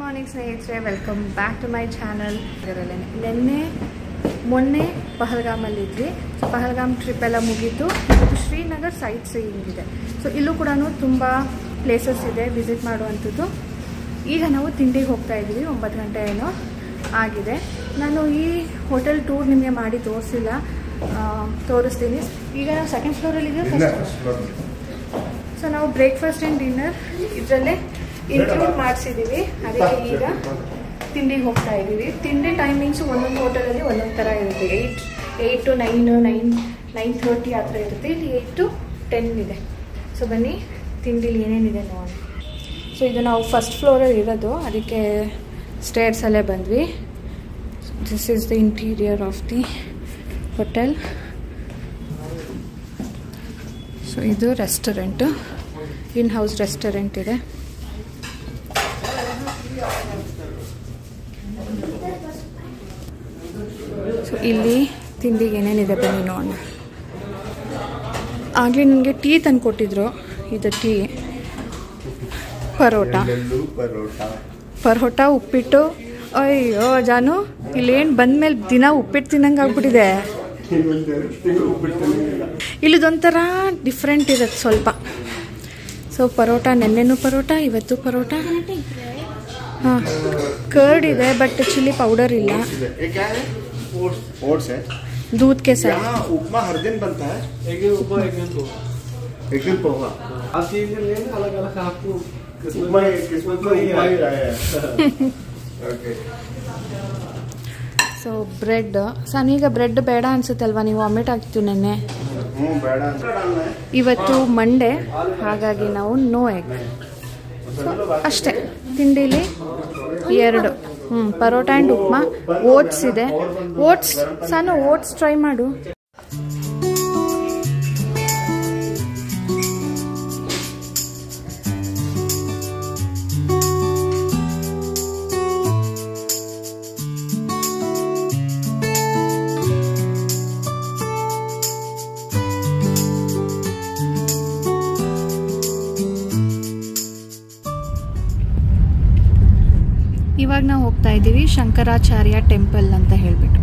Morning ಸ್ನೇಹಿತರೆ, welcome back to my channel. ನಿನ್ನೆ ಮೊನ್ನೆ ಪಹಲ್ಗಾಮಲ್ಲಿದ್ವಿ. ಸೊ ಪಹಲ್ಗಾಮ್ ಟ್ರಿಪ್ ಎಲ್ಲ ಮುಗೀತು. ಇವತ್ತು ಶ್ರೀನಗರ್ ಸೈಟ್ ಸೀಯಿಂಗ್ ಇದೆ. ಸೊ ಇಲ್ಲೂ ಕೂಡ ತುಂಬ ಪ್ಲೇಸಸ್ ಇದೆ ವಿಸಿಟ್ ಮಾಡುವಂಥದ್ದು. ಈಗ ನಾವು ತಿಂಡಿಗೆ ಹೋಗ್ತಾ ಇದ್ದೀವಿ. 9 ಗಂಟೆ ಏನೋ ಆಗಿದೆ. ನಾನು ಈ ಹೋಟೆಲ್ ಟೂರ್ ನಿಮಗೆ ಮಾಡಿ ತೋರಿಸ್ತೀನಿ. ಈಗ ನಾವು ಸೆಕೆಂಡ್ ಫ್ಲೋರಲ್ಲಿದ್ದೀವಿ. ಸೊ ನಾವು ಬ್ರೇಕ್ಫಾಸ್ಟ್ ಆ್ಯಂಡ್ ಡಿನ್ನರ್ ಇದರಲ್ಲೇ ಇನ್ಕ್ಲೂಡ್ ಮಾಡಿಸಿದ್ದೀವಿ. ಅದಕ್ಕೆ ಈಗ ತಿಂಡಿಗೆ ಹೋಗ್ತಾ ಇದ್ದೀವಿ. ತಿಂಡಿ ಟೈಮಿಂಗ್ಸು ಒಂದೊಂದು ಹೋಟೆಲಲ್ಲಿ ಒಂದೊಂದು ಥರ ಇರುತ್ತೆ. 8 to 9, 9:30 ಆ ಥರ ಇರುತ್ತೆ. ಇಲ್ಲಿ 8 to 10 ಇದೆ. ಸೊ ಬನ್ನಿ ತಿಂಡಿಲಿ ಏನೇನಿದೆ ನೋಡೋಣ. ಸೊ ಇದು ನಾವು ಫಸ್ಟ್ ಫ್ಲೋರಲ್ಲಿ ಇರೋದು, ಅದಕ್ಕೆ ಸ್ಟೇರ್ಸಲ್ಲೇ ಬಂದ್ವಿ. This is the interior of the hotel. So ಇದು ರೆಸ್ಟೋರೆಂಟು, ಇನ್ ಹೌಸ್ ರೆಸ್ಟೋರೆಂಟ್ ಇದೆ. ಸೊ ಇಲ್ಲಿ ತಿಂಡಿಗೆ ಏನೇನಿದೆ ಬನ್ನಿ ನೋಡೋಣ. ಆಗಲೇ ನನಗೆ ಟೀ ತಂದು ಕೊಟ್ಟಿದ್ರು. ಇದು ಟೀ, ಪರೋಟ, ಉಪ್ಪಿಟ್ಟು. ಅಯ್ಯೋ ಜಾನು, ಇಲ್ಲೇನು ಬಂದಮೇಲೆ ದಿನ ಉಪ್ಪಿಟ್ಟು ತಿನ್ನಂಗೆ ಆಗ್ಬಿಟ್ಟಿದೆ. ಇಲ್ಲದೊಂಥರ ಡಿಫ್ರೆಂಟ್ ಇರುತ್ತೆ ಸ್ವಲ್ಪ. ಸೊ ಪರೋಟ, ನೆನ್ನೆನೂ ಪರೋಟ, ಇವತ್ತು ಪರೋಟ. ಹಾಂ, ಕರ್ಡ್ ಇದೆ ಬಟ್ ಚಿಲ್ಲಿ ಪೌಡರ್ ಇಲ್ಲ. दूध के साथ उपमा हर दिन बनता है. एक दिन पोहा. आप चीज लेना अलग-अलग आपको उपमा किस्मत में ही आया है. ओके. ಸೊ ಬ್ರೆಡ್ ಈಗ ಬ್ರೆಡ್ ಬೇಡ ಅನ್ಸುತ್ತಲ್ವಾ, ನೀವು ವಾಮಿಟ್ ಆಗ್ತಿತ್ತು ನೆನ್ನೆ. ಬೇಡ. ಇವತ್ತು ಮಂಡೇ, ಹಾಗಾಗಿ ನಾವು ನೋ ಎಗ್. ಅಷ್ಟೇ ತಿಂಡಿಲಿ 2 ಪರೋಟ ಆ್ಯಂಡ್ ಉಪ್ಮಾ. ಓಟ್ಸ್ ಇದೆ. ಓಟ್ಸ್ ಟ್ರೈ ಮಾಡು. ಇವಾಗ ನಾವು ಹೋಗ್ತಾ ಇದ್ದೀವಿ ಶಂಕರಾಚಾರ್ಯ ಟೆಂಪಲ್ ಅಂತ ಹೇಳ್ಬಿಟ್ಟು.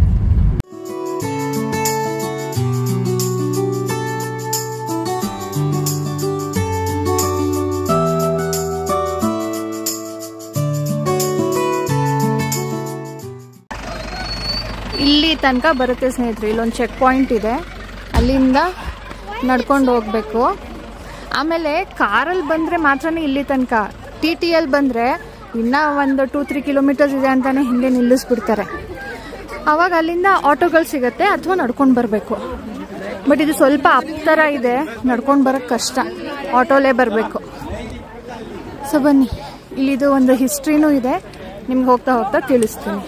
ಇಲ್ಲಿ ತನಕ ಬರುತ್ತೆ ಸ್ನೇಹಿತರೆ. ಇಲ್ಲೊಂದು ಚೆಕ್ ಪಾಯಿಂಟ್ ಇದೆ, ಅಲ್ಲಿಂದ ನಡ್ಕೊಂಡು ಹೋಗ್ಬೇಕು. ಆಮೇಲೆ ಕಾರಲ್ಲಿ ಬಂದರೆ ಮಾತ್ರನೇ ಇಲ್ಲಿ ತನಕ. TTಯಲ್ಲಿ ಬಂದರೆ ಇನ್ನೂ ಒಂದು 2-3 ಕಿಲೋಮೀಟರ್ಸ್ ಇದೆ ಅಂತಾನೆ ಹಿಂದೆ ನಿಲ್ಲಿಸ್ಬಿಡ್ತಾರೆ. ಆವಾಗ ಅಲ್ಲಿಂದ ಆಟೋಗಳು ಸಿಗುತ್ತೆ ಅಥವಾ ನಡ್ಕೊಂಡು ಬರಬೇಕು. ಬಟ್ ಇದು ಸ್ವಲ್ಪ ಅಪ್ ಥರ ಇದೆ, ನಡ್ಕೊಂಡು ಬರೋಕ್ಕೆ ಕಷ್ಟ, ಆಟೋಲೇ ಬರಬೇಕು. ಸೊ ಬನ್ನಿ, ಇಲ್ಲಿದು ಒಂದು ಹಿಸ್ಟ್ರಿನೂ ಇದೆ, ನಿಮ್ಗೆ ಹೋಗ್ತಾ ಹೋಗ್ತಾ ತಿಳಿಸ್ತೀನಿ.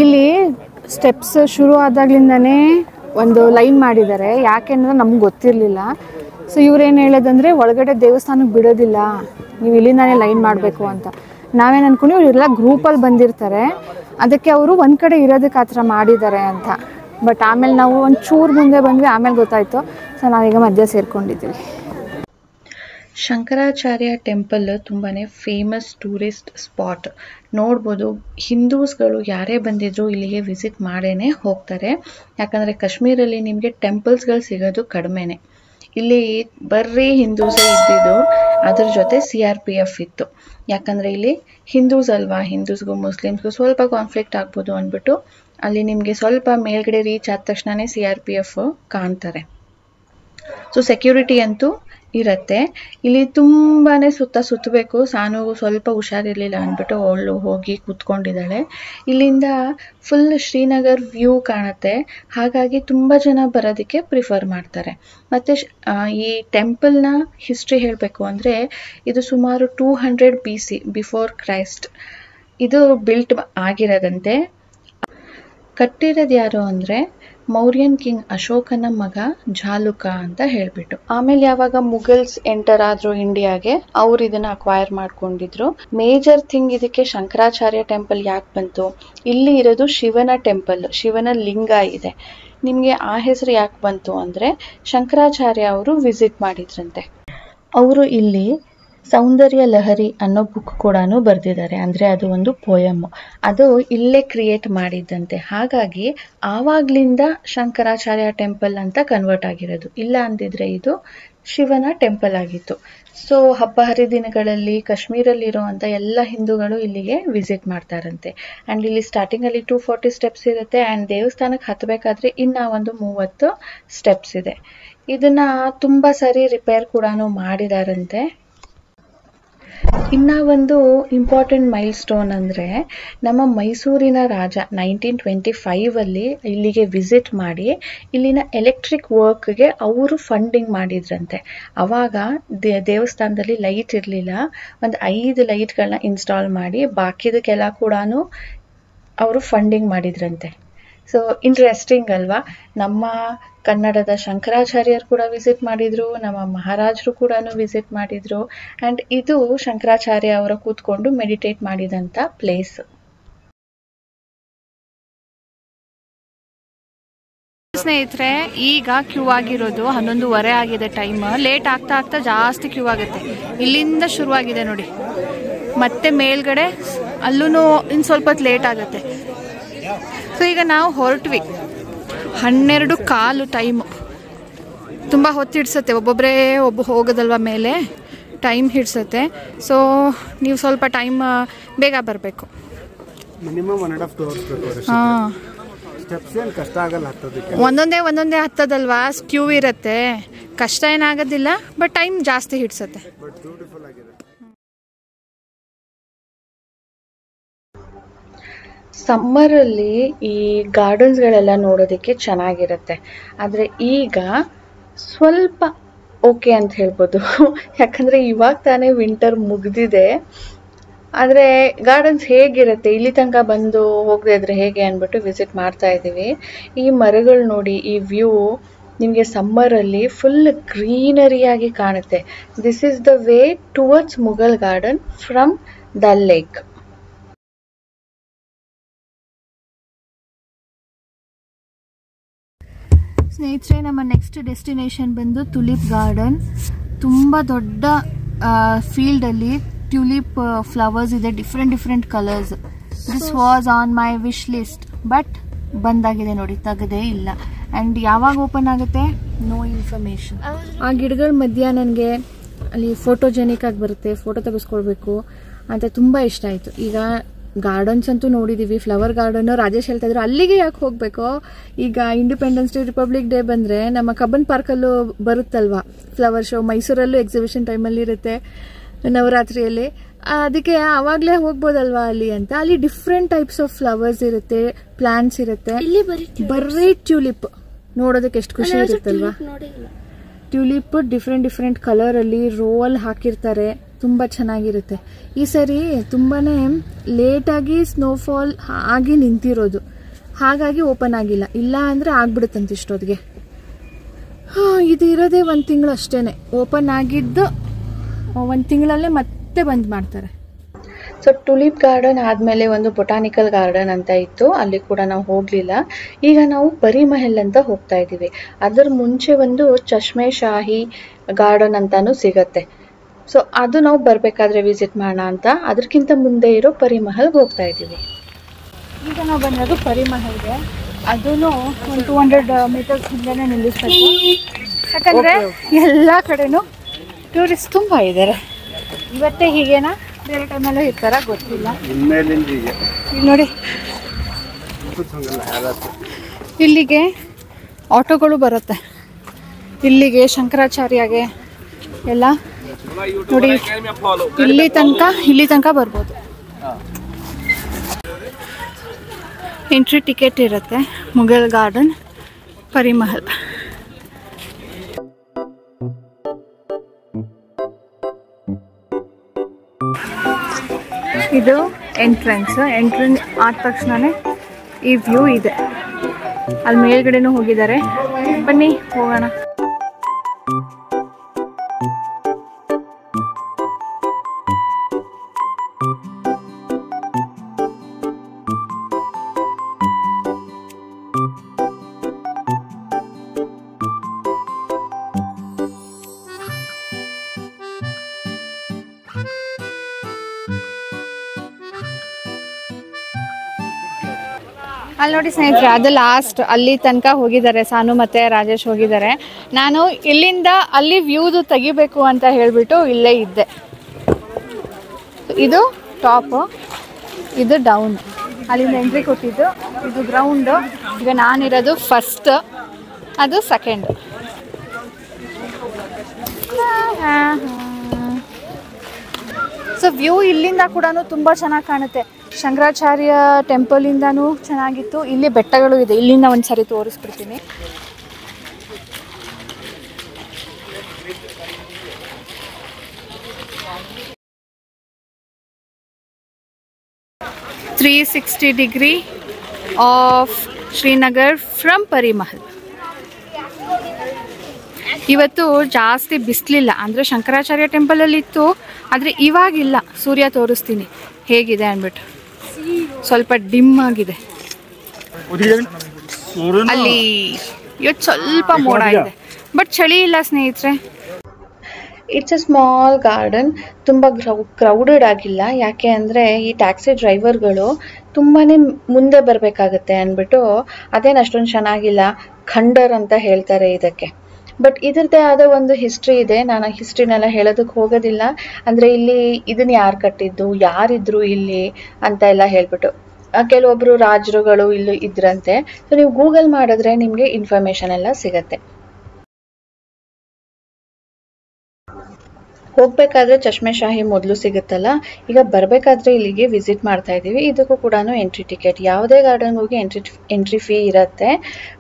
ಇಲ್ಲಿ ಸ್ಟೆಪ್ಸ್ ಶುರು ಆದಾಗ್ಲಿಂದನೇ ಒಂದು ಲೈನ್ ಮಾಡಿದ್ದಾರೆ. ಯಾಕೆಂದ್ರೆ ನಮ್ಗೆ ಗೊತ್ತಿರಲಿಲ್ಲ. ಸೊ ಇವ್ರೇನು ಹೇಳೋದಂದರೆ ಒಳಗಡೆ ದೇವಸ್ಥಾನಕ್ಕೆ ಬಿಡೋದಿಲ್ಲ, ನೀವು ಇಲ್ಲಿಂದಾನೇ ಲೈನ್ ಮಾಡಬೇಕು ಅಂತ. ನಾವೇನು ಅಂದ್ಕೊಂಡು ಇವರೆಲ್ಲ ಗ್ರೂಪಲ್ಲಿ ಬಂದಿರ್ತಾರೆ, ಅದಕ್ಕೆ ಅವರು ಒಂದು ಕಡೆ ಇರೋದಕ್ಕೆ ಆ ಥರ ಮಾಡಿದ್ದಾರೆ ಅಂತ. ಬಟ್ ಆಮೇಲೆ ನಾವು ಒಂದು ಚೂರು ಮುಂದೆ ಬಂದ್ವಿ, ಆಮೇಲೆ ಗೊತ್ತಾಯಿತು. ಸೊ ನಾವೀಗ ಮಧ್ಯ ಸೇರ್ಕೊಂಡಿದ್ದೀವಿ. ಶಂಕರಾಚಾರ್ಯ ಟೆಂಪಲ್ ತುಂಬಾ ಫೇಮಸ್ ಟೂರಿಸ್ಟ್ ಸ್ಪಾಟ್. ನೋಡ್ಬೋದು, ಹಿಂದೂಸ್ಗಳು ಯಾರೇ ಬಂದಿದ್ರು ಇಲ್ಲಿಗೆ ವಿಸಿಟ್ ಮಾಡೇ ಹೋಗ್ತಾರೆ. ಯಾಕಂದರೆ ಕಾಶ್ಮೀರಲ್ಲಿ ನಿಮಗೆ ಟೆಂಪಲ್ಸ್ಗಳು ಸಿಗೋದು ಕಡಿಮೆನೆ. ಇಲ್ಲಿ ಬರ್ರೀ ಹಿಂದೂಸೇ ಇದ್ದಿದ್ದು, ಅದ್ರ ಜೊತೆ CRPF ಇತ್ತು. ಯಾಕಂದರೆ ಇಲ್ಲಿ ಹಿಂದೂಸ್ ಅಲ್ವಾ, ಹಿಂದೂಸ್ಗೂ ಮುಸ್ಲಿಮ್ಸ್ಗೂ ಸ್ವಲ್ಪ ಕಾನ್ಫ್ಲಿಕ್ಟ್ ಆಗ್ಬೋದು ಅಂದ್ಬಿಟ್ಟು ಅಲ್ಲಿ ನಿಮಗೆ ಸ್ವಲ್ಪ ಮೇಲ್ಗಡೆ ರೀಚ್ ಆದ ತಕ್ಷಣವೇ CRPF ಕಾಣ್ತಾರೆ. ಸೊ ಸೆಕ್ಯೂರಿಟಿ ಅಂತೂ ಇರುತ್ತೆ. ಇಲ್ಲಿ ತುಂಬಾ ಸುತ್ತಬೇಕು. ಸಾನುಗೂ ಸ್ವಲ್ಪ ಹುಷಾರಿರಲಿಲ್ಲ ಅಂದ್ಬಿಟ್ಟು ಅವಳು ಹೋಗಿ ಕೂತ್ಕೊಂಡಿದ್ದಾಳೆ. ಇಲ್ಲಿಂದ ಫುಲ್ ಶ್ರೀನಗರ್ ವ್ಯೂ ಕಾಣುತ್ತೆ, ಹಾಗಾಗಿ ತುಂಬ ಜನ ಬರೋದಕ್ಕೆ ಪ್ರಿಫರ್ ಮಾಡ್ತಾರೆ. ಮತ್ತು ಈ ಟೆಂಪಲ್ನ ಹಿಸ್ಟ್ರಿ ಹೇಳಬೇಕು ಅಂದರೆ ಇದು ಸುಮಾರು 200 BC ಬಿಫೋರ್ ಕ್ರೈಸ್ಟ್ ಇದು ಬಿಲ್ಟ್ ಆಗಿರೋದಂತೆ. ಕಟ್ಟಿರೋದು ಯಾರು ಅಂದರೆ ಮೌರ್ಯನ್ ಕಿಂಗ್ ಅಶೋಕನ ಮಗ ಜಾಲುಕ ಅಂತ ಹೇಳ್ಬಿಟ್ಟು. ಆಮೇಲೆ ಯಾವಾಗ ಮುಘಲ್ಸ್ ಎಂಟರ್ ಆದ್ರು ಇಂಡಿಯಾಗೆ, ಅವ್ರು ಇದನ್ನ ಅಕ್ವೈರ್ ಮಾಡ್ಕೊಂಡಿದ್ರು. ಮೇಜರ್ ಥಿಂಗ್ ಇದಕ್ಕೆ ಶಂಕರಾಚಾರ್ಯ ಟೆಂಪಲ್ ಯಾಕೆ ಬಂತು, ಇಲ್ಲಿ ಇರೋದು ಶಿವನ ಟೆಂಪಲ್, ಶಿವನ ಲಿಂಗ ಇದೆ. ನಿಮ್ಗೆ ಆ ಹೆಸರು ಯಾಕೆ ಬಂತು ಅಂದ್ರೆ ಶಂಕರಾಚಾರ್ಯ ಅವರು ವಿಸಿಟ್ ಮಾಡಿದ್ರಂತೆ. ಅವರು ಇಲ್ಲಿ ಸೌಂದರ್ಯ ಲಹರಿ ಅನ್ನೋ ಬುಕ್ ಕೂಡ ಬರ್ದಿದ್ದಾರೆ. ಅಂದ್ರೆ ಅದು ಒಂದು ಪೋಯಮ್, ಅದು ಇಲ್ಲೇ ಕ್ರಿಯೇಟ್ ಮಾಡಿದ್ದಂತೆ. ಹಾಗಾಗಿ ಆವಾಗ್ಲಿಂದ ಶಂಕರಾಚಾರ್ಯ ಟೆಂಪಲ್ ಅಂತ ಕನ್ವರ್ಟ್ ಆಗಿರೋದು. ಇಲ್ಲ ಅಂದಿದ್ರೆ ಇದು ಶಿವನ ಟೆಂಪಲ್ ಆಗಿತ್ತು. ಸೊ ಹಬ್ಬ ಹರಿದಿನಗಳಲ್ಲಿ ಕಾಶ್ಮೀರಲ್ಲಿರುವಂತ ಎಲ್ಲ ಹಿಂದೂಗಳು ಇಲ್ಲಿಗೆ ವಿಸಿಟ್ ಮಾಡ್ತಾರಂತೆ. ಅಂಡ್ ಇಲ್ಲಿ ಸ್ಟಾರ್ಟಿಂಗ್ ಅಲ್ಲಿ 240 ಸ್ಟೆಪ್ಸ್ ಇರುತ್ತೆ. ಅಂಡ್ ದೇವಸ್ಥಾನಕ್ಕೆ ಹತ್ತಬೇಕಾದ್ರೆ ಇನ್ನ ಒಂದು 30 ಸ್ಟೆಪ್ಸ್ ಇದೆ. ಇದನ್ನ ತುಂಬಾ ಸರಿ ರಿಪೇರ್ ಕೂಡ ಮಾಡಿದಾರಂತೆ. ಇನ್ನ ಒಂದು ಇಂಪಾರ್ಟೆಂಟ್ ಮೈಲ್ ಸ್ಟೋನ್ ಅಂದ್ರೆ ನಮ್ಮ ಮೈಸೂರಿನ ರಾಜ 1925 ಅಲ್ಲಿ ಇಲ್ಲಿಗೆ ವಿಸಿಟ್ ಮಾಡಿ ಇಲ್ಲಿನ ಎಲೆಕ್ಟ್ರಿಕ್ ವರ್ಕ್ಗೆ ಅವರು ಫಂಡಿಂಗ್ ಮಾಡಿದ್ರಂತೆ. ಅವಾಗ ದೇವಸ್ಥಾನದಲ್ಲಿ ಲೈಟ್ ಇರ್ಲಿಲ್ಲ, ಒಂದು 5 ಲೈಟ್ಗಳನ್ನ ಇನ್ಸ್ಟಾಲ್ ಮಾಡಿ ಬಾಕಿದಕ್ಕೆಲ್ಲ ಕೂಡ ಅವರು ಫಂಡಿಂಗ್ ಮಾಡಿದ್ರಂತೆ. ಸೊ ಇಂಟ್ರೆಸ್ಟಿಂಗ್ ಅಲ್ವಾ? ನಮ್ಮ ಕನ್ನಡದ ಶಂಕರಾಚಾರ್ಯರು ಕೂಡ ವಿಸಿಟ್ ಮಾಡಿದ್ರು, ನಮ್ಮ ಮಹಾರಾಜರು ಕೂಡ ವಿಸಿಟ್ ಮಾಡಿದ್ರು. ಅಂಡ್ ಇದು ಶಂಕರಾಚಾರ್ಯ ಅವರ ಕೂತ್ಕೊಂಡು ಮೆಡಿಟೇಟ್ ಮಾಡಿದಂತ ಪ್ಲೇಸ್. ಸ್ನೇಹಿತರೆ, ಈಗ ಕ್ಯೂ ಆಗಿರೋದು 11:30 ಆಗಿದೆ ಟೈಮ್. ಲೇಟ್ ಆಗ್ತಾ ಆಗ್ತಾ ಜಾಸ್ತಿ ಕ್ಯೂ ಆಗುತ್ತೆ. ಇಲ್ಲಿಂದ ಶುರುವಾಗಿದೆ ನೋಡಿ, ಮತ್ತೆ ಮೇಲ್ಗಡೆ ಅಲ್ಲೂ ಇನ್ನು ಸ್ವಲ್ಪ ಹೊತ್ತು ಲೇಟ್ ಆಗುತ್ತೆ. ಸೊ ಈಗ ನಾವು ಹೊರಟ್ವಿ, 12:15 ಟೈಮು. ತುಂಬ ಹೊತ್ತು ಹಿಡ್ಸತ್ತೆ, ಒಬ್ಬೊಬ್ಬರೇ ಹೋಗೋದಲ್ವ ಮೇಲೆ, ಟೈಮ್ ಹಿಡ್ಸತ್ತೆ. ಸೊ ನೀವು ಸ್ವಲ್ಪ ಟೈಮ್ ಬೇಗ ಬರಬೇಕು. Minimum 1.5 hours. ಹಾಂ, ಸ್ಟೆಪ್ಸ್ ಏನು ಕಷ್ಟ ಆಗಲ್ಲ ಹತ್ತೋದಕ್ಕೆ. ಒಂದೊಂದೇ ಹತ್ತದಲ್ವಾ, ಕ್ಯೂ ಇರುತ್ತೆ, ಕಷ್ಟ ಏನಾಗೋದಿಲ್ಲ. ಬಟ್ ಟೈಮ್ ಜಾಸ್ತಿ ಹಿಡ್ಸತ್ತೆ. ಬಟ್ ಬ್ಯೂಟಿಫುಲ್ ಆಗಿದೆ. ಸಮ್ಮರಲ್ಲಿ ಈ ಗಾರ್ಡನ್ಸ್ಗಳೆಲ್ಲ ನೋಡೋದಕ್ಕೆ ಚೆನ್ನಾಗಿರುತ್ತೆ. ಆದರೆ ಈಗ ಸ್ವಲ್ಪ ಓಕೆ ಅಂತ ಹೇಳ್ಬೋದು. ಯಾಕಂದರೆ ಇವಾಗ ತಾನೇ ವಿಂಟರ್ ಮುಗ್ದಿದೆ. ಆದರೆ ಗಾರ್ಡನ್ಸ್ ಹೇಗಿರುತ್ತೆ, ಇಲ್ಲಿ ತನಕ ಬಂದು ಹೋಗದೆ ಇದ್ರೆ ಹೇಗೆ ಅಂದ್ಬಿಟ್ಟು ವಿಸಿಟ್ ಮಾಡ್ತಾ ಇದ್ದೀವಿ. ಈ ಮರಗಳು ನೋಡಿ, ಈ ವ್ಯೂ ನಿಮಗೆ ಸಮ್ಮರಲ್ಲಿ ಫುಲ್ ಗ್ರೀನರಿಯಾಗಿ ಕಾಣುತ್ತೆ. This is the way towards Mughal garden from Dal lake. ಸ್ನೇಹಿತರೆ, ನಮ್ಮ ನೆಕ್ಸ್ಟ್ ಡೆಸ್ಟಿನೇಷನ್ ಬಂದು ತುಲಿಪ್ ಗಾರ್ಡನ್. ತುಂಬ ದೊಡ್ಡ ಫೀಲ್ಡಲ್ಲಿ ಟ್ಯೂಲಿಪ್ ಫ್ಲವರ್ಸ್ ಇದೆ, different colours. This was on my wish list, but ಬಂದಾಗಿದೆ ನೋಡಿ, ತೆಗೆದೇ ಇಲ್ಲ. ಆ್ಯಂಡ್ ಯಾವಾಗ ಓಪನ್ ಆಗುತ್ತೆ ನೋ ಇನ್ಫಾರ್ಮೇಷನ್. ಆ ಗಿಡಗಳ ಮಧ್ಯ ನನಗೆ ಅಲ್ಲಿ ಫೋಟೋಜೆನಿಕ್ ಆಗಿ ಬರುತ್ತೆ, ಫೋಟೋ ತೆಗೆಸ್ಕೊಳ್ಬೇಕು ಅಂತ ತುಂಬ ಇಷ್ಟ ಆಯಿತು. ಈಗ ಗಾರ್ಡನ್ಸ್ ಅಂತೂ ನೋಡಿದ್ದೀವಿ, ಫ್ಲವರ್ ಗಾರ್ಡನ್ ರಾಜೇಶ್ ಹೇಳ್ತಾ ಇದ್ರು, ಅಲ್ಲಿಗೆ ಯಾಕೆ ಹೋಗಬೇಕು? ಈಗ ಇಂಡಿಪೆಂಡೆನ್ಸ್ ಡೇ, ರಿಪಬ್ಲಿಕ್ ಡೇ ಬಂದರೆ ನಮ್ಮ ಕಬ್ಬನ್ ಪಾರ್ಕಲ್ಲೂ ಬರುತ್ತಲ್ವಾ ಫ್ಲವರ್ ಶೋ, ಮೈಸೂರಲ್ಲೂ ಎಕ್ಸಿಬಿಷನ್ ಟೈಮಲ್ಲಿ ಇರುತ್ತೆ ನವರಾತ್ರಿಯಲ್ಲಿ. ಅದಕ್ಕೆ ಆವಾಗಲೇ ಹೋಗ್ಬೋದಲ್ವಾ ಅಲ್ಲಿ ಅಂತ. ಅಲ್ಲಿ ಡಿಫ್ರೆಂಟ್ ಟೈಪ್ಸ್ ಆಫ್ ಫ್ಲವರ್ಸ್ ಇರುತ್ತೆ, ಪ್ಲಾಂಟ್ಸ್ ಇರುತ್ತೆ. ಬರೀ ಟ್ಯೂಲಿಪ್ ನೋಡೋದಕ್ಕೆ ಎಷ್ಟು ಖುಷಿ ಇರುತ್ತಲ್ವಾ. ಟ್ಯೂಲಿಪ್ ಡಿಫ್ರೆಂಟ್ ಕಲರಲ್ಲಿ ರೋಲ್ ಹಾಕಿರ್ತಾರೆ, ತುಂಬ ಚೆನ್ನಾಗಿರುತ್ತೆ. ಈ ಸರಿ ತುಂಬಾನೇ ಲೇಟಾಗಿ ಸ್ನೋಫಾಲ್ ಆಗಿ ನಿಂತಿರೋದು, ಹಾಗಾಗಿ ಓಪನ್ ಆಗಿಲ್ಲ. ಇಲ್ಲ ಅಂದರೆ ಆಗ್ಬಿಡುತ್ತಂತ ಇಷ್ಟೊತ್ತಿಗೆ. ಇದು ಇರೋದೇ 1 ತಿಂಗಳು ಅಷ್ಟೇ. ಓಪನ್ ಆಗಿದ್ದು 1 ತಿಂಗಳಲ್ಲೇ ಮತ್ತೆ ಬಂದ್ ಮಾಡ್ತಾರೆ. ಸೊ ಟುಲಿಪ್ ಗಾರ್ಡನ್ ಆದಮೇಲೆ ಒಂದು ಬೊಟಾನಿಕಲ್ ಗಾರ್ಡನ್ ಅಂತ ಇತ್ತು, ಅಲ್ಲಿ ಕೂಡ ನಾವು ಹೋಗಲಿಲ್ಲ. ಈಗ ನಾವು ಪರಿಮಹಲ್ ಅಂತ ಹೋಗ್ತಾ ಇದ್ದೀವಿ. ಅದರ ಮುಂಚೆ ಒಂದು ಚಶ್ಮೆ ಶಾಹಿ ಗಾರ್ಡನ್ ಅಂತಾನು ಸಿಗತ್ತೆ. ಸೊ ಅದು ನಾವು ಬರಬೇಕಾದ್ರೆ ವಿಸಿಟ್ ಮಾಡೋಣ ಅಂತ ಅದಕ್ಕಿಂತ ಮುಂದೆ ಇರೋ ಪರಿಮಹಲ್ಗೆ ಹೋಗ್ತಾ ಇದ್ದೀವಿ. ಈಗ ನಾವು ಬಂದಿರೋದು ಪರಿಮಹಲ್ಗೆ. ಅದೂ ಒಂದು 200 ಮೀಟರ್ಸ್ ಹಿಂದೆನೇ ನಿಲ್ಲಿಸ್ಬೇಕು. ಯಾಕಂದರೆ ಎಲ್ಲ ಕಡೆನೂ ಟೂರಿಸ್ಟ್ ತುಂಬ ಇದ್ದಾರೆ. ಇವತ್ತೇ ಹೀಗೇನಾ, ಬೇರೆ ಟೈಮಲ್ಲೂ ಇರ್ತಾರ ಗೊತ್ತಿಲ್ಲ. ಇಲ್ಲಿ ನೋಡಿ, ಇಲ್ಲಿಗೆ ಆಟೋಗಳು ಬರುತ್ತೆ, ಇಲ್ಲಿಗೆ ಶಂಕರಾಚಾರ್ಯಗೆ ಎಲ್ಲ ನೋಡಿ. ಇಲ್ಲಿ ತನಕ ಬರ್ಬೋದು. ಎಂಟ್ರಿ ಟಿಕೆಟ್ ಇರುತ್ತೆ. ಮುಘಲ್ ಗಾರ್ಡನ್, ಪರಿಮಹಲ್. ಇದು ಎಂಟ್ರೆನ್ಸ್ ಆದ ತಕ್ಷಣನೇ ಈ ವ್ಯೂ ಇದೆ. ಅಲ್ಲಿ ಮೇಲ್ಗಡೆನೂ ಹೋಗಿದ್ದಾರೆ. ಬನ್ನಿ ಹೋಗೋಣ. ಅಲ್ಲಿ ನೋಡಿ ಸ್ನೇಹಿತರೆ, ಅದು ಲಾಸ್ಟ್ ಅಲ್ಲಿ ತನಕ ಹೋಗಿದ್ದಾರೆ. ಸಾನು ಮತ್ತು ರಾಜೇಶ್ ಹೋಗಿದ್ದಾರೆ. ನಾನು ಇಲ್ಲಿಂದ ಅಲ್ಲಿ ವ್ಯೂದು ತೆಗಿಬೇಕು ಅಂತ ಹೇಳಿಬಿಟ್ಟು ಇಲ್ಲೇ ಇದ್ದೆ. ಇದು ಟಾಪು, ಇದು ಡೌನ್. ಅಲ್ಲಿಂದ ಎಂಟ್ರಿ ಕೊಟ್ಟಿದ್ದು. ಇದು ಗ್ರೌಂಡು. ಈಗ ನಾನಿರೋದು ಫಸ್ಟ್, ಅದು ಸೆಕೆಂಡ್. ಸೊ ವ್ಯೂ ಇಲ್ಲಿಂದ ಕೂಡ ತುಂಬ ಚೆನ್ನಾಗಿ ಕಾಣುತ್ತೆ. ಶಂಕರಾಚಾರ್ಯ ಟೆಂಪಲಿಂದನೂ ಚೆನ್ನಾಗಿತ್ತು. ಇಲ್ಲಿ ಬೆಟ್ಟಗಳು ಇದೆ. ಇಲ್ಲಿಂದ ಒಂದು ಸರಿ ತೋರಿಸ್ಬಿಡ್ತೀನಿ. $360 degree ಆಫ್ ಶ್ರೀನಗರ್ ಫ್ರಮ್ ಪರಿಮಹಲ್. ಇವತ್ತು ಜಾಸ್ತಿ ಬಿಸಿಲಿಲ್ಲ, ಅಂದರೆ ಶಂಕರಾಚಾರ್ಯ ಟೆಂಪಲಲ್ಲಿ ಇತ್ತು, ಆದರೆ ಇವಾಗಿಲ್ಲ. ಸೂರ್ಯ ತೋರಿಸ್ತೀನಿ ಹೇಗಿದೆ ಅಂದ್ಬಿಟ್ಟು. ಸ್ವಲ್ಪ ಡಿಮ್ ಆಗಿದೆ. ಅಲ್ಲಿ ಇವತ್ತು ಸ್ವಲ್ಪ ಮೋಡ ಇದೆ, ಬಟ್ ಚಳಿ ಇಲ್ಲ ಸ್ನೇಹಿತರೆ. It's a small garden. ತುಂಬ ಕ್ರೌಡೆಡ್ ಆಗಿಲ್ಲ. ಯಾಕೆ ಅಂದರೆ ಈ ಟ್ಯಾಕ್ಸಿ ಡ್ರೈವರ್ಗಳು ತುಂಬಾ ಮುಂದೆ ಬರಬೇಕಾಗತ್ತೆ ಅಂದ್ಬಿಟ್ಟು ಅದೇನು ಅಷ್ಟೊಂದು ಚೆನ್ನಾಗಿಲ್ಲ. ಖಂಡರ್ ಅಂತ ಹೇಳ್ತಾರೆ ಇದಕ್ಕೆ. ಬಟ್ ಇದರದ್ದೇ ಆದ ಒಂದು ಹಿಸ್ಟ್ರಿ ಇದೆ. ನಾನು ಹಿಸ್ಟ್ರಿನೆಲ್ಲ ಹೇಳೋದಕ್ಕೆ ಹೋಗೋದಿಲ್ಲ. ಅಂದರೆ ಇಲ್ಲಿ ಇದನ್ನು ಯಾರು ಕಟ್ಟಿದ್ದು, ಯಾರಿದ್ರು ಇಲ್ಲಿ ಅಂತ ಎಲ್ಲ ಹೇಳ್ಬಿಟ್ಟು. ಕೆಲವೊಬ್ಬರು ರಾಜರುಗಳು ಇಲ್ಲಿ ಇದ್ರಂತೆ. ಸೊ ನೀವು ಗೂಗಲ್ ಮಾಡಿದ್ರೆ ನಿಮಗೆ ಇನ್ಫಾರ್ಮೇಷನ್ ಎಲ್ಲ ಸಿಗತ್ತೆ. ಹೋಗ್ಬೇಕಾದ್ರೆ ಚಶ್ಮೆಶಾಹಿ ಮೊದಲು ಸಿಗುತ್ತಲ್ಲ, ಈಗ ಬರಬೇಕಾದ್ರೆ ಇಲ್ಲಿಗೆ ವಿಸಿಟ್ ಮಾಡ್ತಾ ಇದ್ದೀವಿ. ಇದಕ್ಕೂ ಕೂಡ ಎಂಟ್ರಿ ಟಿಕೆಟ್. ಯಾವುದೇ ಗಾರ್ಡನ್ಗೆ ಹೋಗಿ ಎಂಟ್ರಿ ಫೀ ಇರುತ್ತೆ.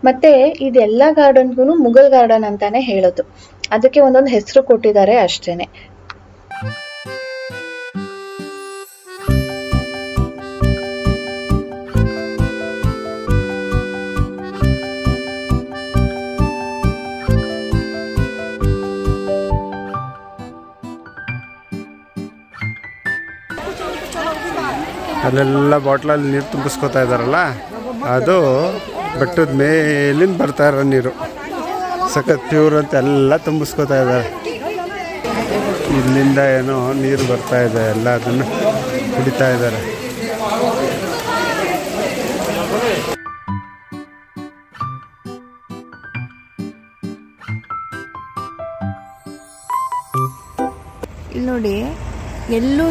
ಮತ್ತು ಇದೆಲ್ಲ ಗಾರ್ಡನ್ಗೂ ಮುಘಲ್ ಗಾರ್ಡನ್ ಅಂತಾನೆ ಹೇಳೋದು. ಅದಕ್ಕೆ ಒಂದೊಂದು ಹೆಸರು ಕೊಟ್ಟಿದ್ದಾರೆ ಅಷ್ಟೇನೆ. ಅಲ್ಲೆಲ್ಲ ಬಾಟ್ಲಲ್ಲಿ ನೀರು ತುಂಬಿಸ್ಕೊತಾ ಇದ್ದಾರಲ್ಲ, ಅದು ಬೆಟ್ಟದ ಮೇಲಿಂದ ಬರ್ತಾ ಇರೋ ನೀರು. ಸಖತ್ ಪ್ಯೂರ್ ಅಂತ ಎಲ್ಲ ತುಂಬಿಸ್ಕೊತಾ ಇದ್ದಾರೆ. ಇಲ್ಲಿಂದ ಏನೋ ನೀರು ಬರ್ತಾ ಇದೆ, ಎಲ್ಲ ಅದನ್ನು ಕುಡಿತಾ ಇದ್ದಾರೆ. ಇಲ್ಲಿ ನೋಡಿ, ಎಲ್ಲೂ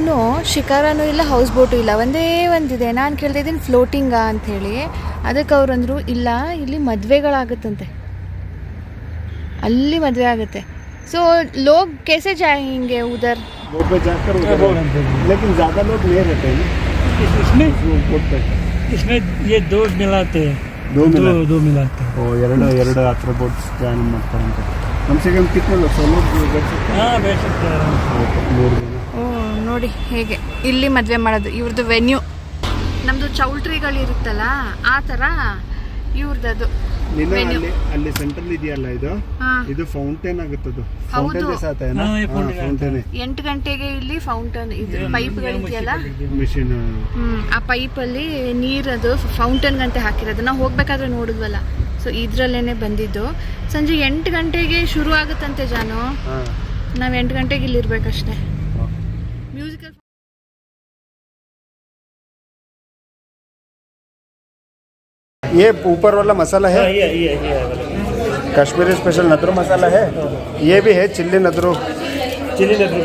ಶಿಕಾರನೂ ಇಲ್ಲ, ಹೌಸ್ ಬೋಟು ಇಲ್ಲ, ಒಂದೇ ಒಂದಿದೆ. ನಾನು ಕೇಳ್ತಾ ಇದ್ದೀನಿ ಫ್ಲೋಟಿಂಗಾ ಅಂಥೇಳಿ. ಅದಕ್ಕೆ ಅವ್ರಂದ್ರು ಇಲ್ಲ, ಇಲ್ಲಿ ಮದುವೆಗಳಾಗುತ್ತಂತೆ, ಅಲ್ಲಿ ಮದುವೆ ಆಗುತ್ತೆ. ಸೊ ಲೋಗ್ कैसे जाएंगे उधर? बोट पे जाकर लेकिन ज़्यादा लोग नहीं रहते हैं इसमें बोट पे. इसमें ये दो मिलाते हैं, दो मिलाते हैं. ओ ಎರಡು ಹತ್ರ ಬೋಟ್ಸ್ ಜಾಯಿನ್ ಮಾಡ್ತಾರಂತೆ. कम से कम कितने लोग 100 लोग बैठ सकते हैं? हाँ बैठ सकते हैं. ನೋಡಿ ಹೇಗೆ ಇಲ್ಲಿ ಮದುವೆ ಮಾಡೋದು. ಇವ್ರದ್ದು ವೆನ್ಯೂ, ನಮ್ಮದು ಚೌಲ್ಟ್ರಿಗಳಿರುತ್ತಲ್ಲ ಆ ಥರ ಇವ್ರದ್ದು ವೆನ್ಯೂ. ಅಲ್ಲಿ ಸೆಂಟ್ರಲ್ ಇದೆಯಲ್ಲ, ಇದು ಫೌಂಟೇನ್ ಆಗುತ್ತದು. ಫೌಂಟೇನ್ ಜೈಸಾ ಆತಾ ಹೈ ನಾ? ಫೌಂಟೇನ್. 8 ಗಂಟೆಗೆ ಇಲ್ಲಿ ಫೌಂಟೇನ್ ಇದು ಪೈಪ್ಗಳಿದೆಯಲ್ಲ, ಮಿಷನ್. ಆ ಪೈಪಲ್ಲಿ ನೀರದು ಫೌಂಟೇನ್ ಗಂಟೆ ಹಾಕಿರೋದು. ನಾವು ಹೋಗ್ಬೇಕಾದ್ರೆ ನೋಡಿದ್ವಲ್ಲ, ಸೊ ಇದ್ರಲ್ಲೇನೆ ಬಂದಿದ್ದು. ಸಂಜೆ 8 ಗಂಟೆಗೆ ಶುರು ಆಗುತ್ತಂತೆ ಜಾನು. ನಾವು 8 ಗಂಟೆಗೆ ಇಲ್ಲಿ ಇರ್ಬೇಕಷ್ಟೇ. म्यूजिकल ये ऊपर वाला मसाला है, कश्मीरी स्पेशल नद्रू मसाला है. ये भी है चिल्ली नद्रू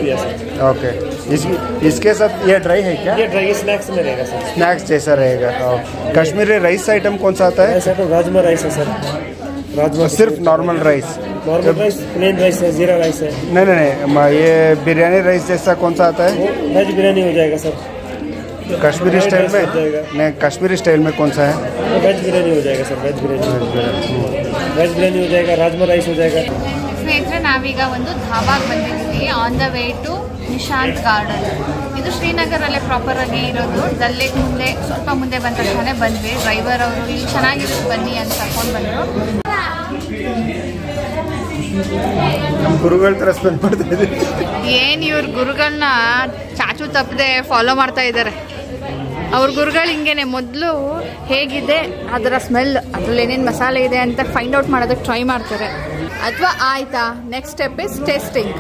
भी है सर. ओके, इसके साथ ये ड्राई है क्या? ये ड्राई स्नैक्स में रहेगा सर. स्नैक्स जैसा रहेगा. कश्मीरी राइस आइटम कौन सा आता है? ऐसा तो राजमा राइस है सर. राजमा सिर्फ नॉर्मल राइस, प्लेन राइस है, जीरा राइस है. नहीं, ये बिरयानी राइस जैसा कौन सा आता है? वेज बिरयानी हो जाएगा सर. कश्मीरी स्टाइल में नहीं, कश्मीरी स्टाइल में कौन सा है? वेज बिरयानी हो जाएगा सर. वेज बिरयानी हो जाएगा, राजमा राइस हो जाएगा. ಸ್ನೇಹಿತರೆ, ನಾವೀಗ ಒಂದು ಧಾಬಾಗೆ ಬಂದಿದ್ದೀವಿ. On the way to Nishant garden. ಇದು ಶ್ರೀನಗರಲ್ಲೇ ಪ್ರಾಪರಾಗಿ ಇರೋದು. ದಲ್ಲೇ ಮುಂದೆ ಸ್ವಲ್ಪ ಮುಂದೆ ಬಂದ ತಕ್ಷಣ ಬಂದ್ವಿ. ಡ್ರೈವರ್ ಅವರು ಇಲ್ಲಿ ಚೆನ್ನಾಗಿರೋದು ಬನ್ನಿ ಅಂತ ಕರ್ಕೊಂಡು ಬಂದರು. ಗುರುಗಳ ಥರ ಸ್ಪೆಂಡ್ ಮಾಡ್ತಾ ಇದ್ದೀವಿ. ಏನು ಇವ್ರ ಗುರುಗಳನ್ನ ಚಾಚು ತಪ್ಪದೆ ಫಾಲೋ ಮಾಡ್ತಾ ಇದ್ದಾರೆ. ಅವ್ರ ಗುರುಗಳು ಹಿಂಗೇನೆ, ಮೊದಲು ಹೇಗಿದೆ ಅದರ ಸ್ಮೆಲ್, ಅದ್ರಲ್ಲಿ ಏನೇನು ಮಸಾಲೆ ಇದೆ ಅಂತ ಫೈಂಡ್ ಔಟ್ ಮಾಡೋದಕ್ಕೆ ಟ್ರೈ ಮಾಡ್ತಾರೆ. ಅಥವಾ ಆಯ್ತಾ ನೆಕ್ಸ್ಟ್ ಸ್ಟೆಪ್ ಇಸ್ ಟೇಸ್ಟಿಂಗ್.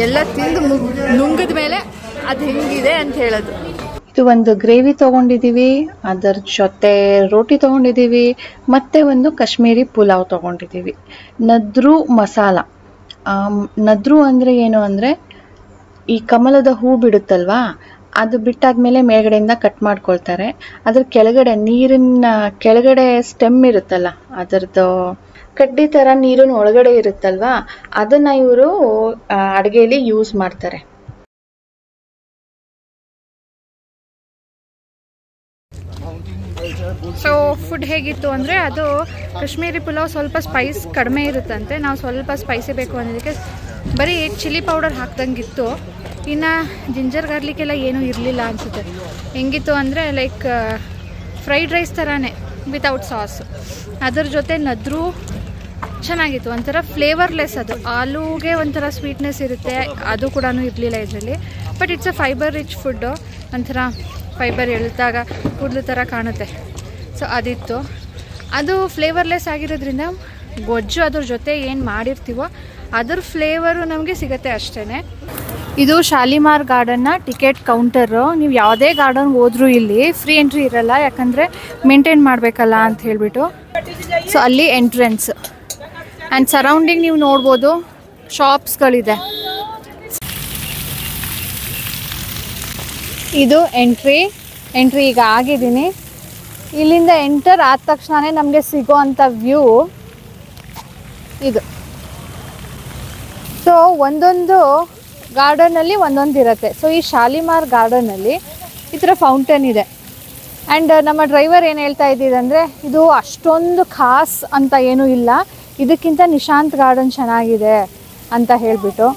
ಎಲ್ಲ ತಿಂದು ನುಂಗಿದ ಮೇಲೆ ಅದು ಹೆಂಗಿದೆ ಅಂತ ಹೇಳೋದು. ಇದು ಒಂದು ಗ್ರೇವಿ ತೊಗೊಂಡಿದ್ದೀವಿ, ಅದರ ಜೊತೆ ರೋಟಿ ತೊಗೊಂಡಿದ್ದೀವಿ, ಮತ್ತು ಒಂದು ಕಾಶ್ಮೀರಿ ಪುಲಾವ್ ತೊಗೊಂಡಿದ್ದೀವಿ. ನದ್ರು ಮಸಾಲ. ನದ್ರು ಅಂದರೆ ಏನು ಅಂದರೆ ಈ ಕಮಲದ ಹೂ ಬಿಡುತ್ತಲ್ವಾ, ಅದು ಬಿಟ್ಟಾದ್ಮೇಲೆ ಮೇಲ್ಗಡೆಯಿಂದ ಕಟ್ ಮಾಡ್ಕೊಳ್ತಾರೆ. ಅದ್ರ ಕೆಳಗಡೆ ನೀರಿನ ಕೆಳಗಡೆ ಸ್ಟೆಮ್ ಇರುತ್ತಲ್ಲ, ಅದರದ್ದು ಕಡ್ಡಿ ಥರ ನೀರಿನ ಒಳಗಡೆ ಇರುತ್ತಲ್ವಾ, ಅದನ್ನು ಇವರು ಅಡುಗೆಯಲ್ಲಿ ಯೂಸ್ ಮಾಡ್ತಾರೆ. ಸೊ ಫುಡ್ ಹೇಗಿತ್ತು ಅಂದರೆ, ಅದು ಕಾಶ್ಮೀರಿ ಪುಲಾವ್ ಸ್ವಲ್ಪ ಸ್ಪೈಸ್ ಕಡಿಮೆ ಇರುತ್ತಂತೆ. ನಾವು ಸ್ವಲ್ಪ ಸ್ಪೈಸಿ ಬೇಕು ಅನ್ನೋದಕ್ಕೆ ಬರೀ ಚಿಲ್ಲಿ ಪೌಡರ್ ಹಾಕ್ದಂಗಿತ್ತು. ಇನ್ನು ಜಿಂಜರ್ ಗಾರ್ಲಿಕ್ ಎಲ್ಲ ಏನೂ ಇರಲಿಲ್ಲ ಅನಿಸುತ್ತೆ. ಹೆಂಗಿತ್ತು ಅಂದರೆ ಲೈಕ್ ಫ್ರೈಡ್ ರೈಸ್ ಥರನೇ ವಿತೌಟ್ ಸಾಸ್. ಅದ್ರ ಜೊತೆ ನದ್ರು ಚೆನ್ನಾಗಿತ್ತು, ಒಂಥರ ಫ್ಲೇವರ್ಲೆಸ್. ಅದು ಆಲೂಗೆ ಒಂಥರ ಸ್ವೀಟ್ನೆಸ್ ಇರುತ್ತೆ, ಅದು ಕೂಡ ಇರಲಿಲ್ಲ ಇದರಲ್ಲಿ. But it's a fibre rich food. ಒಂಥರ ಫೈಬರ್ ಎಳ್ದಾಗ ಕೂದಲು ಥರ ಕಾಣುತ್ತೆ. ಸೊ ಅದಿತ್ತು. ಅದು ಫ್ಲೇವರ್ಲೆಸ್ ಆಗಿರೋದ್ರಿಂದ ಗೊಜ್ಜು ಅದ್ರ ಜೊತೆ ಏನು ಮಾಡಿರ್ತೀವೋ ಅದ್ರ ಫ್ಲೇವರು ನಮಗೆ ಸಿಗುತ್ತೆ ಅಷ್ಟೇ. ಇದು ಶಾಲಿಮಾರ್ ಗಾರ್ಡನ್ನ ಟಿಕೆಟ್ ಕೌಂಟರು. ನೀವು ಯಾವುದೇ ಗಾರ್ಡನ್ಗೆ ಹೋದ್ರೂ ಇಲ್ಲಿ ಫ್ರೀ ಎಂಟ್ರಿ ಇರಲ್ಲ, ಯಾಕಂದರೆ ಮೇಂಟೈನ್ ಮಾಡಬೇಕಲ್ಲ ಅಂತ ಹೇಳಿಬಿಟ್ಟು. ಸೊ ಅಲ್ಲಿ ಎಂಟ್ರೆನ್ಸ್ ಆ್ಯಂಡ್ ಸರೌಂಡಿಂಗ್ ನೀವು ನೋಡ್ಬೋದು, ಶಾಪ್ಸ್ಗಳಿದೆ. ಇದು ಎಂಟ್ರಿ ಈಗ ಆಗಿದ್ದೀನಿ. ಇಲ್ಲಿಂದ ಎಂಟರ್ ಆದ ತಕ್ಷಣವೇ ನಮಗೆ ಸಿಗೋ ಅಂಥ ವ್ಯೂ ಇದು. ಸೊ ಒಂದೊಂದು ಗಾರ್ಡನಲ್ಲಿ ಒಂದೊಂದು ಇರುತ್ತೆ. ಸೊ ಈ ಶಾಲಿಮಾರ್ ಗಾರ್ಡನಲ್ಲಿ ಈ ಥರ ಫೌಂಟೇನ್ ಇದೆ. ಆ್ಯಂಡ್ ನಮ್ಮ ಡ್ರೈವರ್ ಏನು ಹೇಳ್ತಾ ಇದ್ದಿದ್ದಂದರೆ, ಇದು ಅಷ್ಟೊಂದು ಖಾಸ್ ಅಂತ ಏನೂ ಇಲ್ಲ, ಇದಕ್ಕಿಂತ ನಿಶಾಂತ್ ಗಾರ್ಡನ್ ಚೆನ್ನಾಗಿದೆ ಅಂತ ಹೇಳಿಬಿಟ್ಟು.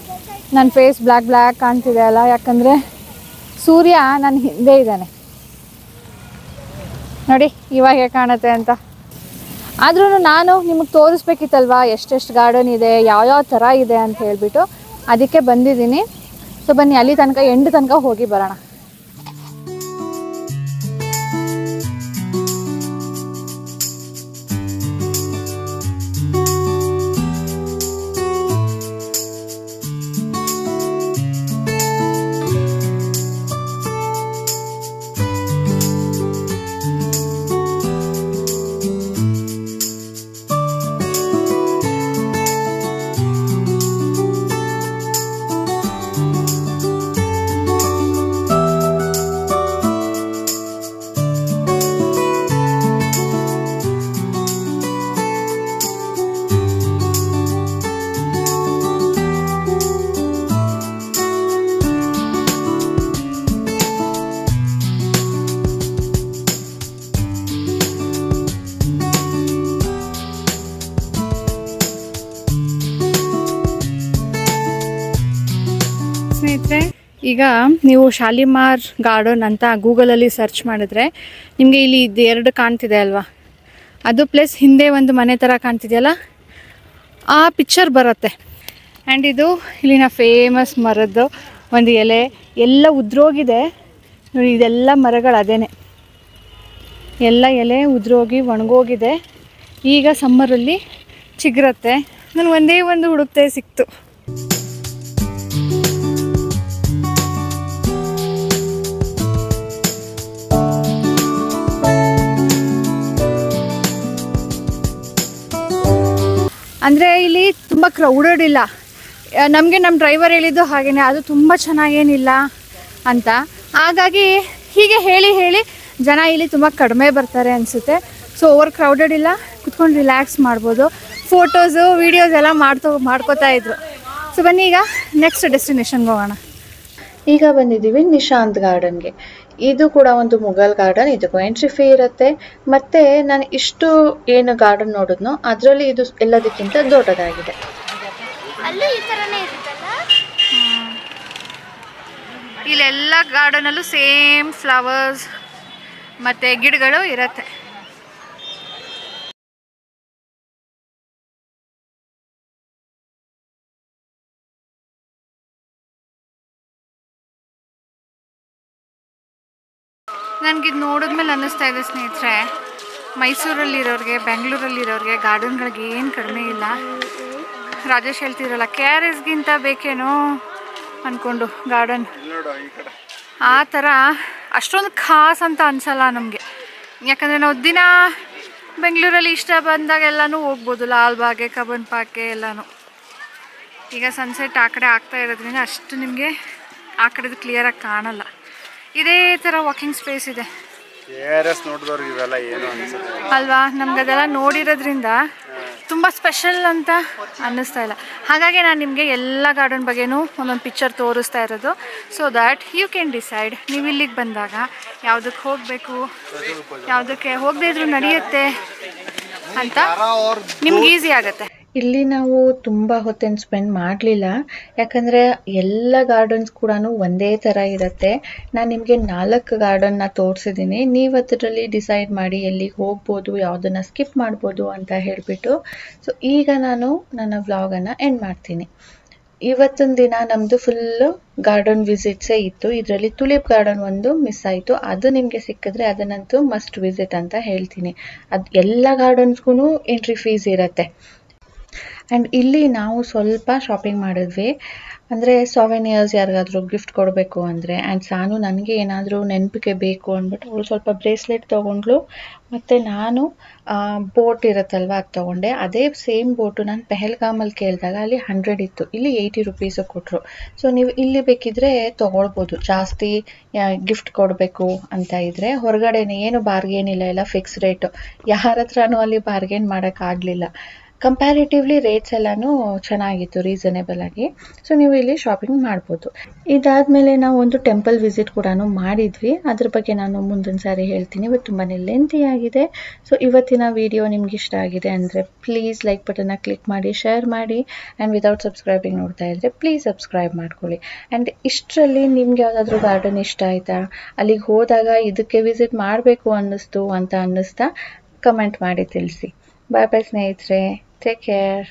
ನನ್ನ ಫೇಸ್ ಬ್ಲ್ಯಾಕ್ ಕಾಣ್ತಿದೆ ಅಲ್ಲ, ಯಾಕಂದರೆ ಸೂರ್ಯ ನನ್ನ ಹಿಂದೆ ಇದ್ದಾನೆ ನೋಡಿ ಇವಾಗ ಹೇಗೆ ಕಾಣುತ್ತೆ ಅಂತ. ಆದ್ರೂ ನಾನು ನಿಮಗೆ ತೋರಿಸ್ಬೇಕಿತ್ತಲ್ವಾ ಎಷ್ಟೆಷ್ಟು ಗಾರ್ಡನ್ ಇದೆ, ಯಾವ್ಯಾವ ಥರ ಇದೆ ಅಂತ ಹೇಳಿಬಿಟ್ಟು. ಅದಕ್ಕೆ ಬಂದಿದ್ದೀನಿ. ಸೊ ಬನ್ನಿ ಅಲ್ಲಿ ತನಕ ಎಂಡ್ ತನಕ ಹೋಗಿ ಬರೋಣ. ಸ್ನೇಹಿತರೆ, ಈಗ ನೀವು ಶಾಲಿಮಾರ್ ಗಾರ್ಡನ್ ಅಂತ ಗೂಗಲಲ್ಲಿ ಸರ್ಚ್ ಮಾಡಿದ್ರೆ ನಿಮಗೆ ಇಲ್ಲಿ ಇದು ಎರಡು ಕಾಣ್ತಿದೆ ಅಲ್ವಾ, ಅದು ಪ್ಲಸ್ ಹಿಂದೆ ಒಂದು ಮನೆ ಥರ ಕಾಣ್ತಿದೆಯಲ್ಲ, ಆ ಪಿಕ್ಚರ್ ಬರುತ್ತೆ. ಆ್ಯಂಡ್ ಇದು ಇಲ್ಲಿನ ಫೇಮಸ್ ಮರದ್ದು ಒಂದು ಎಲೆ ಎಲ್ಲ ಉದ್ರೋಗಿದೆ ನೋಡಿ. ಇದೆಲ್ಲ ಮರಗಳು ಅದೇನೆ, ಎಲ್ಲ ಎಲೆ ಉದ್ರೋಗಿ ಒಣಗೋಗಿದೆ. ಈಗ ಸಮ್ಮರಲ್ಲಿ ಚಿಗುರತ್ತೆ. ನಾನು ಒಂದೇ ಒಂದು ಹುಡುಕ್ತೆ ಸಿಕ್ತು. ಅಂದರೆ ಇಲ್ಲಿ ತುಂಬ ಕ್ರೌಡೆಡ್ ಇಲ್ಲ. ನಮಗೆ ನಮ್ಮ ಡ್ರೈವರ್ ಹೇಳಿದ್ದು ಹಾಗೆಯೇ, ಅದು ತುಂಬ ಚೆನ್ನಾಗೇನಿಲ್ಲ ಅಂತ. ಹಾಗಾಗಿ ಹೀಗೆ ಹೇಳಿ ಜನ ಇಲ್ಲಿ ತುಂಬ ಕಡಿಮೆ ಬರ್ತಾರೆ ಅನಿಸುತ್ತೆ. ಸೊ ಓವರ್ ಕ್ರೌಡೆಡ್ ಇಲ್ಲ, ಕುತ್ಕೊಂಡು ರಿಲ್ಯಾಕ್ಸ್ ಮಾಡ್ಬೋದು. ಫೋಟೋಸು ವೀಡಿಯೋಸ್ ಎಲ್ಲ ಮಾಡ್ಕೋತಾ ಇದ್ರು. ಸೊ ಬನ್ನಿ ಈಗ ನೆಕ್ಸ್ಟ್ ಡೆಸ್ಟಿನೇಷನ್ಗೆ ಹೋಗೋಣ. ಈಗ ಬಂದಿದ್ದೀವಿ ನಿಶಾಂತ್ ಗಾರ್ಡನ್ಗೆ. ಇದು ಕೂಡ ಒಂದು ಮುಘಲ್ ಗಾರ್ಡನ್. ಇದಕ್ಕೂ ಎಂಟ್ರಿ ಫೀ ಇರುತ್ತೆ. ಮತ್ತೆ ನಾನು ಇಷ್ಟು ಏನು ಗಾರ್ಡನ್ ನೋಡಿದ್ನೋ ಅದರಲ್ಲಿ ಇದು ಎಲ್ಲದಕ್ಕಿಂತ ದೊಡ್ಡದಾಗಿದೆ. ಇಲ್ಲೆಲ್ಲ ಗಾರ್ಡನಲ್ಲೂ ಸೇಮ್ ಫ್ಲವರ್ಸ್ ಮತ್ತು ಗಿಡಗಳು ಇರುತ್ತೆ. ನನಗಿದು ನೋಡಿದ್ಮೇಲೆ ಅನ್ನಿಸ್ತಾ ಇದೆ ಸ್ನೇಹಿತರೆ, ಮೈಸೂರಲ್ಲಿರೋರಿಗೆ, ಬೆಂಗಳೂರಲ್ಲಿರೋರಿಗೆ ಗಾರ್ಡನ್ಗಳಿಗೆ ಏನು ಕಡಿಮೆ ಇಲ್ಲ. ರಾಜೇಶ್ ಹೇಳ್ತಿರಲ್ಲ KRSಗಿಂತ ಬೇಕೇನೋ ಅಂದ್ಕೊಂಡು ಗಾರ್ಡನ್, ಆ ಥರ ಅಷ್ಟೊಂದು ಖಾಸ್ ಅಂತ ಅನಿಸಲ್ಲ ನಮಗೆ. ಯಾಕಂದರೆ ನಾವು ದಿನ ಬೆಂಗಳೂರಲ್ಲಿ ಇಷ್ಟ ಬಂದಾಗೆಲ್ಲನೂ ಹೋಗ್ಬೋದು, ಲಾಲ್ಬಾಗ್ಗೆ, ಕಬ್ಬನ್ ಪಾರ್ಕ್ಗೆ ಎಲ್ಲನೂ. ಈಗ ಸನ್ಸೆಟ್ ಆ ಕಡೆ ಆಗ್ತಾ ಇರೋದ್ರಿಂದ ಅಷ್ಟು ನಿಮಗೆ ಆ ಕಡೆದು ಕ್ಲಿಯರಾಗಿ ಕಾಣಲ್ಲ. ಇದೇ ಥರ ವಾಕಿಂಗ್ ಸ್ಪೇಸ್ ಇದೆ ಅಲ್ವಾ. ನಮ್ಗೆ ಅದೆಲ್ಲ ನೋಡಿರೋದ್ರಿಂದ ತುಂಬ ಸ್ಪೆಷಲ್ ಅಂತ ಅನ್ನಿಸ್ತಾ ಇಲ್ಲ. ಹಾಗಾಗಿ ನಾನು ನಿಮಗೆ ಎಲ್ಲ ಗಾರ್ಡನ್ ಬಗ್ಗೆನೂ ಒಂದೊಂದು ಪಿಕ್ಚರ್ ತೋರಿಸ್ತಾ ಇರೋದು, so that you can decide ನೀವು ಇಲ್ಲಿಗೆ ಬಂದಾಗ ಯಾವುದಕ್ಕೆ ಹೋಗಬೇಕು, ಯಾವುದಕ್ಕೆ ಹೋಗದೇ ಇದ್ರೂ ನಡೆಯುತ್ತೆ ಅಂತ ನಿಮ್ಗೆ ಈಸಿ ಆಗುತ್ತೆ. ಇಲ್ಲಿ ನಾವು ತುಂಬ ಹೊತ್ತೇನು ಸ್ಪೆಂಡ್ ಮಾಡಲಿಲ್ಲ, ಯಾಕಂದರೆ ಎಲ್ಲ ಗಾರ್ಡನ್ಸ್ ಕೂಡ ಒಂದೇ ಥರ ಇರುತ್ತೆ. ನಾನು ನಿಮಗೆ 4 ಗಾರ್ಡನ್ನ ತೋರಿಸಿದ್ದೀನಿ. ನೀವು ಅದರಲ್ಲಿ ಡಿಸೈಡ್ ಮಾಡಿ ಎಲ್ಲಿಗೆ ಹೋಗ್ಬೋದು, ಯಾವುದನ್ನು ಸ್ಕಿಪ್ ಮಾಡ್ಬೋದು ಅಂತ ಹೇಳಿಬಿಟ್ಟು. ಸೊ ಈಗ ನಾನು ನನ್ನ ವ್ಲಾಗನ್ನು ಎಂಡ್ ಮಾಡ್ತೀನಿ. ಇವತ್ತಿನ ದಿನ ನಮ್ಮದು ಫುಲ್ಲು ಗಾರ್ಡನ್ ವಿಸಿಟ್ಸೇ ಇತ್ತು. ಇದರಲ್ಲಿ ತುಲಿಪ್ ಗಾರ್ಡನ್ ಒಂದು ಮಿಸ್ ಆಯಿತು. ಅದು ನಿಮಗೆ ಸಿಕ್ಕಿದ್ರೆ ಅದನ್ನಂತೂ ಮಸ್ಟ್ ವಿಸಿಟ್ ಅಂತ ಹೇಳ್ತೀನಿ. ಅದು ಎಲ್ಲ ಗಾರ್ಡನ್ಸ್ಗೂ ಎಂಟ್ರಿ ಫೀಸ್ ಇರುತ್ತೆ. ಆ್ಯಂಡ್ ಇಲ್ಲಿ ನಾವು ಸ್ವಲ್ಪ ಶಾಪಿಂಗ್ ಮಾಡಿದ್ವಿ. ಅಂದರೆ ಸೊವೆನಿಯರ್ಸ್ ಯಾರಿಗಾದರೂ ಗಿಫ್ಟ್ ಕೊಡಬೇಕು ಅಂದರೆ, ಆ್ಯಂಡ್ ಸಾನು ನನಗೆ ಏನಾದರೂ ನೆನಪಿಗೆ ಬೇಕು ಅಂದ್ಬಿಟ್ಟು ಅವಳು ಸ್ವಲ್ಪ ಬ್ರೇಸ್ಲೆಟ್ ತೊಗೊಂಡ್ಳು. ಮತ್ತು ನಾನು ಬೋಟ್ ಇರುತ್ತಲ್ವ ಅದು ತೊಗೊಂಡೆ. ಅದೇ ಸೇಮ್ ಬೋಟು ನಾನು ಪೆಹಲ್ಗಾಮಲ್ಲಿ ಕೇಳಿದಾಗ ಅಲ್ಲಿ 100 ಇತ್ತು, ಇಲ್ಲಿ 80 ರುಪೀಸು ಕೊಟ್ಟರು. ಸೊ ನೀವು ಇಲ್ಲಿ ಬೇಕಿದ್ರೆ ತೊಗೊಳ್ಬೋದು. ಜಾಸ್ತಿ ಗಿಫ್ಟ್ ಕೊಡಬೇಕು ಅಂತ ಇದ್ದರೆ ಹೊರಗಡೆನೇ ಏನು ಬಾರ್ಗೇನ್ ಇಲ್ಲ, ಎಲ್ಲ ಫಿಕ್ಸ್ ರೇಟು. ಯಾರ ಹತ್ರನೂ ಅಲ್ಲಿ ಬಾರ್ಗೇನ್ ಮಾಡೋಕ್ಕಾಗಲಿಲ್ಲ. ಕಂಪ್ಯಾರಿಟಿವ್ಲಿ ರೇಟ್ಸ್ ಎಲ್ಲನೂ ಚೆನ್ನಾಗಿತ್ತು, ರೀಸನೇಬಲ್ ಆಗಿ. ಸೊ ನೀವು ಇಲ್ಲಿ ಶಾಪಿಂಗ್ ಮಾಡ್ಬೋದು. ಇದಾದಮೇಲೆ ನಾವು ಒಂದು ಟೆಂಪಲ್ ವಿಸಿಟ್ ಕೂಡ ಮಾಡಿದ್ವಿ. ಅದ್ರ ಬಗ್ಗೆ ನಾನು ಮುಂದಿನ ಸಾರಿ ಹೇಳ್ತೀನಿ. ಇವತ್ತು ತುಂಬಾ ಲೆಂತಿ ಆಗಿದೆ. ಸೊ ಇವತ್ತಿನ ವಿಡಿಯೋ ನಿಮ್ಗೆ ಇಷ್ಟ ಆಗಿದೆ ಅಂದರೆ ಪ್ಲೀಸ್ ಲೈಕ್ ಬಟನ್ನ ಕ್ಲಿಕ್ ಮಾಡಿ, ಶೇರ್ ಮಾಡಿ. ಆ್ಯಂಡ್ ವಿತೌಟ್ ಸಬ್ಸ್ಕ್ರೈಬಿಂಗ್ ನೋಡ್ತಾ ಇದ್ದರೆ ಪ್ಲೀಸ್ ಸಬ್ಸ್ಕ್ರೈಬ್ ಮಾಡ್ಕೊಳ್ಳಿ. ಆ್ಯಂಡ್ ಇಷ್ಟರಲ್ಲಿ ನಿಮ್ಗೆ ಯಾವುದಾದ್ರೂ ಗಾರ್ಡನ್ ಇಷ್ಟ ಆಯಿತಾ, ಅಲ್ಲಿಗೆ ಹೋದಾಗ ಇದಕ್ಕೆ ವಿಸಿಟ್ ಮಾಡಬೇಕು ಅನ್ನಿಸ್ತಾ ಕಮೆಂಟ್ ಮಾಡಿ ತಿಳಿಸಿ. ಬಾಯ್ ಬಾಯ್ ಸ್ನೇಹಿತರೆ, ಟೇಕ್ ಕೇರ್.